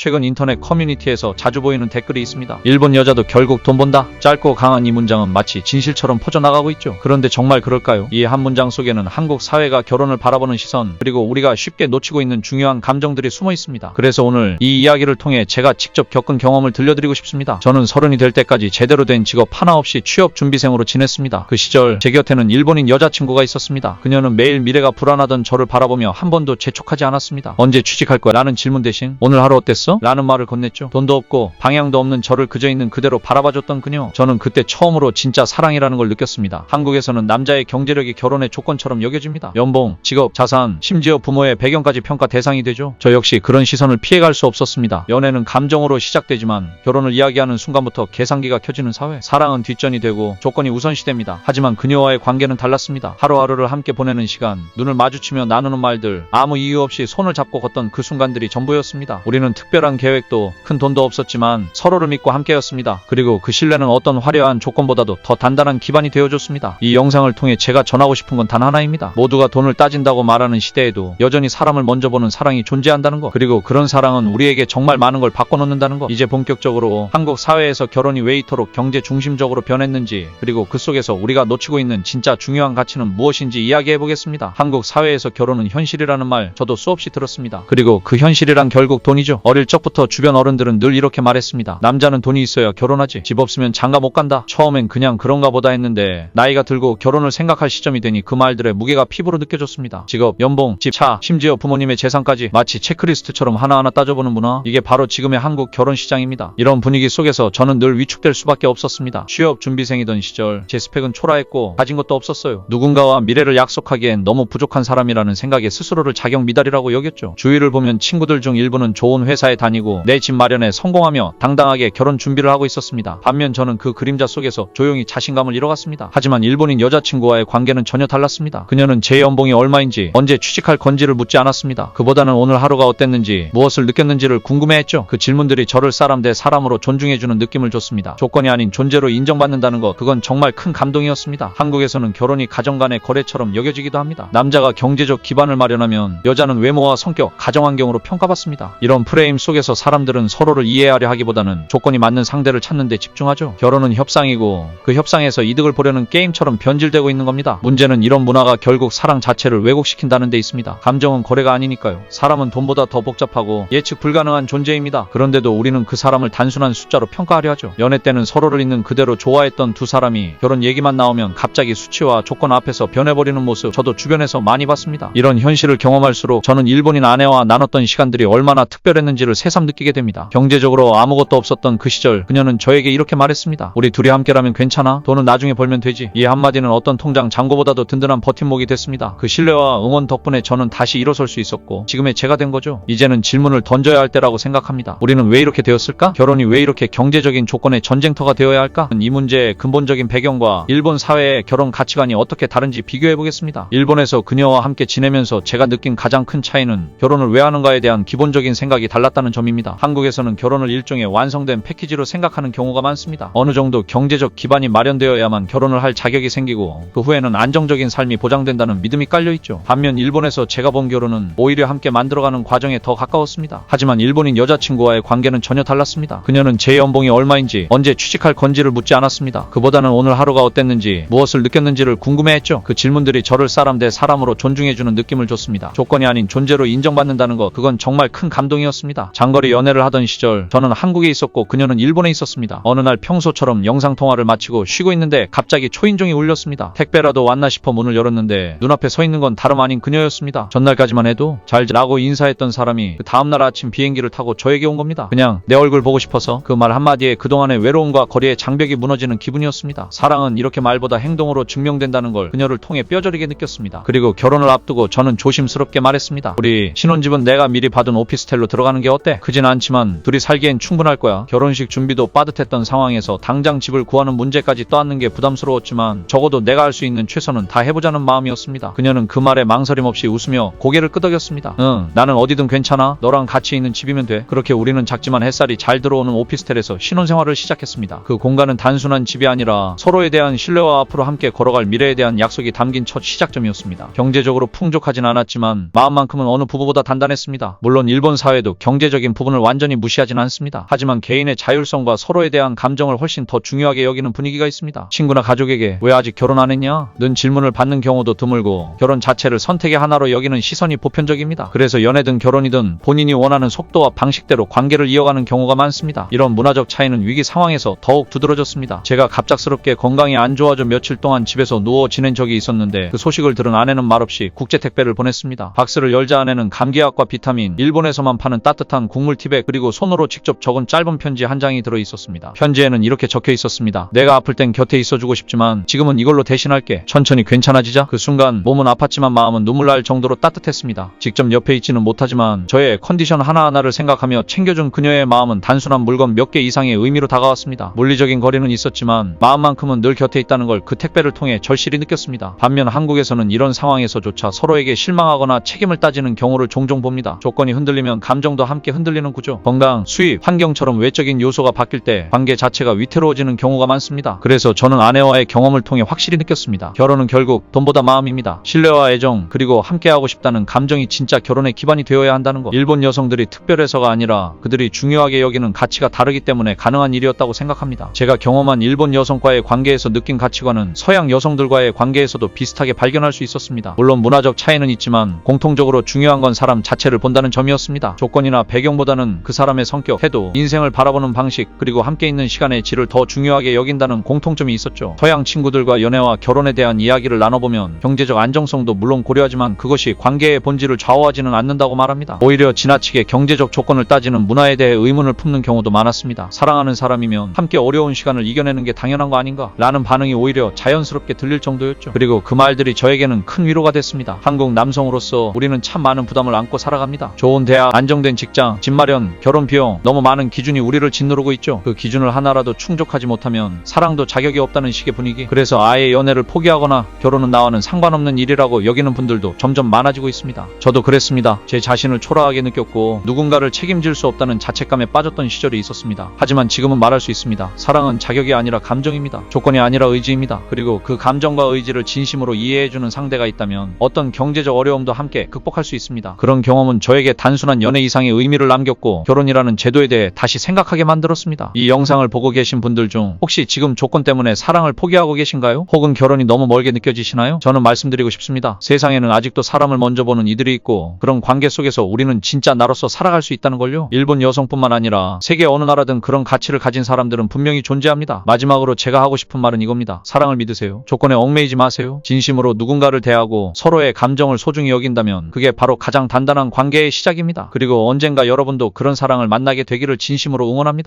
최근 인터넷 커뮤니티에서 자주 보이는 댓글이 있습니다. 일본 여자도 결국 돈 번다. 짧고 강한 이 문장은 마치 진실처럼 퍼져나가고 있죠. 그런데 정말 그럴까요? 이 한 문장 속에는 한국 사회가 결혼을 바라보는 시선, 그리고 우리가 쉽게 놓치고 있는 중요한 감정들이 숨어 있습니다. 그래서 오늘 이 이야기를 통해 제가 직접 겪은 경험을 들려드리고 싶습니다. 저는 30이 될 때까지 제대로 된 직업 하나 없이 취업 준비생으로 지냈습니다. 그 시절 제 곁에는 일본인 여자친구가 있었습니다. 그녀는 매일 미래가 불안하던 저를 바라보며 한 번도 재촉하지 않았습니다. 언제 취직할 거야? 라는 질문 대신 오늘 하루 어땠어? 라는 말을 건넸죠. 돈도 없고 방향도 없는 저를 그저 있는 그대로 바라봐줬던 그녀. 저는 그때 처음으로 진짜 사랑이라는 걸 느꼈습니다. 한국에서는 남자의 경제력이 결혼의 조건처럼 여겨집니다. 연봉, 직업, 자산, 심지어 부모의 배경까지 평가 대상이 되죠. 저 역시 그런 시선을 피해갈 수 없었습니다. 연애는 감정으로 시작되지만 결혼을 이야기하는 순간부터 계산기가 켜지는 사회. 사랑은 뒷전이 되고 조건이 우선시됩니다. 하지만 그녀와의 관계는 달랐습니다. 하루하루를 함께 보내는 시간, 눈을 마주치며 나누는 말들, 아무 이유 없이 손을 잡고 걷던 그 순간들이 전부였습니다. 우리는 특별한 계획도 큰 돈도 없었지만 서로를 믿고 함께였습니다. 그리고 그 신뢰는 어떤 화려한 조건보다도 더 단단한 기반이 되어줬습니다. 이 영상을 통해 제가 전하고 싶은 건 단 하나입니다. 모두가 돈을 따진다고 말하는 시대에도 여전히 사람을 먼저 보는 사랑이 존재한다는 것, 그리고 그런 사랑은 우리에게 정말 많은 걸 바꿔놓는다는 것. 이제 본격적으로 한국 사회에서 결혼이 왜 이토록 경제 중심적으로 변했는지, 그리고 그 속에서 우리가 놓치고 있는 진짜 중요한 가치는 무엇인지 이야기해보겠습니다. 한국 사회에서 결혼은 현실이라는 말 저도 수없이 들었습니다. 그리고 그 현실이란 결국 돈이죠. 어릴 적부터 주변 어른들은 늘 이렇게 말했습니다. 남자는 돈이 있어야 결혼하지. 집 없으면 장가 못 간다. 처음엔 그냥 그런가 보다 했는데 나이가 들고 결혼을 생각할 시점이 되니 그 말들의 무게가 피부로 느껴졌습니다. 직업, 연봉, 집, 차, 심지어 부모님의 재산까지 마치 체크리스트처럼 하나하나 따져보는 문화. 이게 바로 지금의 한국 결혼 시장입니다. 이런 분위기 속에서 저는 늘 위축될 수밖에 없었습니다. 취업 준비생이던 시절 제 스펙은 초라했고 가진 것도 없었어요. 누군가와 미래를 약속하기엔 너무 부족한 사람이라는 생각에 스스로를 자격 미달이라고 여겼죠. 주위를 보면 친구들 중 일부는 좋은 회사에 다니고 내 집 마련에 성공하며 당당하게 결혼 준비를 하고 있었습니다. 반면 저는 그 그림자 속에서 조용히 자신감을 잃어갔습니다. 하지만 일본인 여자친구와의 관계는 전혀 달랐습니다. 그녀는 제 연봉이 얼마인지, 언제 취직할 건지를 묻지 않았습니다. 그보다는 오늘 하루가 어땠는지, 무엇을 느꼈는지를 궁금해했죠. 그 질문들이 저를 사람 대 사람으로 존중해주는 느낌을 줬습니다. 조건이 아닌 존재로 인정받는다는 것, 그건 정말 큰 감동이었습니다. 한국에서는 결혼이 가정 간의 거래처럼 여겨지기도 합니다. 남자가 경제적 기반을 마련하면 여자는 외모와 성격, 가정환경으로 평가받습니다. 이런 프레임 속에서 사람들은 서로를 이해하려 하기보다는 조건이 맞는 상대를 찾는 데 집중하죠. 결혼은 협상이고 그 협상에서 이득을 보려는 게임처럼 변질되고 있는 겁니다. 문제는 이런 문화가 결국 사랑 자체를 왜곡시킨다는 데 있습니다. 감정은 거래가 아니니까요. 사람은 돈보다 더 복잡하고 예측 불가능한 존재입니다. 그런데도 우리는 그 사람을 단순한 숫자로 평가하려 하죠. 연애 때는 서로를 있는 그대로 좋아했던 두 사람이 결혼 얘기만 나오면 갑자기 수치와 조건 앞에서 변해버리는 모습, 저도 주변에서 많이 봤습니다. 이런 현실을 경험할수록 저는 일본인 아내와 나눴던 시간들이 얼마나 특별했는지를 새삼 느끼게 됩니다. 경제적으로 아무것도 없었던 그 시절 그녀는 저에게 이렇게 말했습니다. 우리 둘이 함께라면 괜찮아. 돈은 나중에 벌면 되지. 이 한마디는 어떤 통장 잔고보다도 든든한 버팀목이 됐습니다. 그 신뢰와 응원 덕분에 저는 다시 일어설 수 있었고 지금의 제가 된 거죠. 이제는 질문을 던져야 할 때라고 생각합니다. 우리는 왜 이렇게 되었을까? 결혼이 왜 이렇게 경제적인 조건의 전쟁터가 되어야 할까? 이 문제의 근본적인 배경과 일본 사회의 결혼 가치관이 어떻게 다른지 비교해보겠습니다. 일본에서 그녀와 함께 지내면서 제가 느낀 가장 큰 차이는 결혼을 왜 하는가에 대한 기본적인 생각이 달랐다는 점입니다. 한국에서는 결혼을 일종의 완성된 패키지로 생각하는 경우가 많습니다. 어느 정도 경제적 기반이 마련되어야만 결혼을 할 자격이 생기고 그 후에는 안정적인 삶이 보장된다는 믿음이 깔려있죠. 반면 일본에서 제가 본 결혼은 오히려 함께 만들어가는 과정에 더 가까웠습니다. 하지만 일본인 여자친구와의 관계는 전혀 달랐습니다. 그녀는 제 연봉이 얼마인지, 언제 취직할 건지를 묻지 않았습니다. 그보다는 오늘 하루가 어땠는지, 무엇을 느꼈는지를 궁금해했죠. 그 질문들이 저를 사람 대 사람으로 존중해주는 느낌을 줬습니다. 조건이 아닌 존재로 인정받는다는 것, 그건 정말 큰 감동이었습니다. 장거리 연애를 하던 시절 저는 한국에 있었고 그녀는 일본에 있었습니다. 어느 날 평소처럼 영상통화를 마치고 쉬고 있는데 갑자기 초인종이 울렸습니다. 택배라도 왔나 싶어 문을 열었는데 눈앞에 서 있는 건 다름 아닌 그녀였습니다. 전날까지만 해도 잘 지라고 인사했던 사람이 그 다음날 아침 비행기를 타고 저에게 온 겁니다. 그냥 내 얼굴 보고 싶어서. 그 말 한마디에 그동안의 외로움과 거리의 장벽이 무너지는 기분이었습니다. 사랑은 이렇게 말보다 행동으로 증명된다는 걸 그녀를 통해 뼈저리게 느꼈습니다. 그리고 결혼을 앞두고 저는 조심스럽게 말했습니다. 우리 신혼집은 내가 미리 받은 오피스텔로 들어가는 게 어때? 크진 않지만 둘이 살기엔 충분할 거야. 결혼식 준비도 빠듯했던 상황에서 당장 집을 구하는 문제까지 떠안는 게 부담스러웠지만 적어도 내가 할 수 있는 최선은 다 해보자는 마음이었습니다. 그녀는 그 말에 망설임 없이 웃으며 고개를 끄덕였습니다. 응, 나는 어디든 괜찮아. 너랑 같이 있는 집이면 돼. 그렇게 우리는 작지만 햇살이 잘 들어오는 오피스텔에서 신혼생활을 시작했습니다. 그 공간은 단순한 집이 아니라 서로에 대한 신뢰와 앞으로 함께 걸어갈 미래에 대한 약속이 담긴 첫 시작점이었습니다. 경제적으로 풍족하진 않았지만 마음만큼은 어느 부부보다 단단했습니다. 물론 일본 사회도 경제적 경제적인 부분을 완전히 무시하진 않습니다. 하지만 개인의 자율성과 서로에 대한 감정을 훨씬 더 중요하게 여기는 분위기가 있습니다. 친구나 가족에게 왜 아직 결혼 안 했냐? 는 질문을 받는 경우도 드물고 결혼 자체를 선택의 하나로 여기는 시선이 보편적입니다. 그래서 연애든 결혼이든 본인이 원하는 속도와 방식대로 관계를 이어가는 경우가 많습니다. 이런 문화적 차이는 위기 상황에서 더욱 두드러졌습니다. 제가 갑작스럽게 건강이 안 좋아져 며칠 동안 집에서 누워 지낸 적이 있었는데 그 소식을 들은 아내는 말없이 국제 택배를 보냈습니다. 박스를 열자 안에는 감기약과 비타민, 일본에서만 파는 따뜻한 국물 티백 그리고 손으로 직접 적은 짧은 편지 한 장이 들어 있었습니다. 편지에는 이렇게 적혀 있었습니다. 내가 아플 땐 곁에 있어주고 싶지만 지금은 이걸로 대신할게. 천천히 괜찮아지자. 그 순간 몸은 아팠지만 마음은 눈물 날 정도로 따뜻했습니다. 직접 옆에 있지는 못하지만 저의 컨디션 하나하나를 생각하며 챙겨준 그녀의 마음은 단순한 물건 몇 개 이상의 의미로 다가왔습니다. 물리적인 거리는 있었지만 마음만큼은 늘 곁에 있다는 걸 그 택배를 통해 절실히 느꼈습니다. 반면 한국에서는 이런 상황에서조차 서로에게 실망하거나 책임을 따지는 경우를 종종 봅니다. 조건이 흔들리면 감정도 함께 흔들리는 구조. 건강, 수입, 환경처럼 외적인 요소가 바뀔 때 관계 자체가 위태로워지는 경우가 많습니다. 그래서 저는 아내와의 경험을 통해 확실히 느꼈습니다. 결혼은 결국 돈보다 마음입니다. 신뢰와 애정 그리고 함께하고 싶다는 감정이 진짜 결혼의 기반이 되어야 한다는 것. 일본 여성들이 특별해서가 아니라 그들이 중요하게 여기는 가치가 다르기 때문에 가능한 일이었다고 생각합니다. 제가 경험한 일본 여성과의 관계에서 느낀 가치관은 서양 여성들과의 관계에서도 비슷하게 발견할 수 있었습니다. 물론 문화적 차이는 있지만 공통적으로 중요한 건 사람 자체를 본다는 점이었습니다. 조건이나 배경보다는 그 사람의 성격, 태도, 인생을 바라보는 방식 그리고 함께 있는 시간의 질을 더 중요하게 여긴다는 공통점이 있었죠. 서양 친구들과 연애와 결혼에 대한 이야기를 나눠보면 경제적 안정성도 물론 고려하지만 그것이 관계의 본질을 좌우하지는 않는다고 말합니다. 오히려 지나치게 경제적 조건을 따지는 문화에 대해 의문을 품는 경우도 많았습니다. 사랑하는 사람이면 함께 어려운 시간을 이겨내는 게 당연한 거 아닌가? 라는 반응이 오히려 자연스럽게 들릴 정도였죠. 그리고 그 말들이 저에게는 큰 위로가 됐습니다. 한국 남성으로서 우리는 참 많은 부담을 안고 살아갑니다. 좋은 대학, 안정된 직장, 집 마련, 결혼 비용, 너무 많은 기준이 우리를 짓누르고 있죠. 그 기준을 하나라도 충족하지 못하면 사랑도 자격이 없다는 식의 분위기. 그래서 아예 연애를 포기하거나 결혼은 나와는 상관없는 일이라고 여기는 분들도 점점 많아지고 있습니다. 저도 그랬습니다. 제 자신을 초라하게 느꼈고 누군가를 책임질 수 없다는 자책감에 빠졌던 시절이 있었습니다. 하지만 지금은 말할 수 있습니다. 사랑은 자격이 아니라 감정입니다. 조건이 아니라 의지입니다. 그리고 그 감정과 의지를 진심으로 이해해주는 상대가 있다면 어떤 경제적 어려움도 함께 극복할 수 있습니다. 그런 경험은 저에게 단순한 연애 이상의 의미를 남겼고 결혼이라는 제도에 대해 다시 생각하게 만들었습니다. 이 영상을 보고 계신 분들 중 혹시 지금 조건 때문에 사랑을 포기하고 계신가요? 혹은 결혼이 너무 멀게 느껴지시나요? 저는 말씀드리고 싶습니다. 세상에는 아직도 사람을 먼저 보는 이들이 있고 그런 관계 속에서 우리는 진짜 나로서 살아갈 수 있다는 걸요. 일본 여성뿐만 아니라 세계 어느 나라든 그런 가치를 가진 사람들은 분명히 존재합니다. 마지막으로 제가 하고 싶은 말은 이겁니다. 사랑을 믿으세요. 조건에 얽매이지 마세요. 진심으로 누군가를 대하고 서로의 감정을 소중히 여긴다면 그게 바로 가장 단단한 관계의 시작입니다. 그리고 언젠가 여러분도 그런 사랑을 만나게 되기를 진심으로 응원합니다.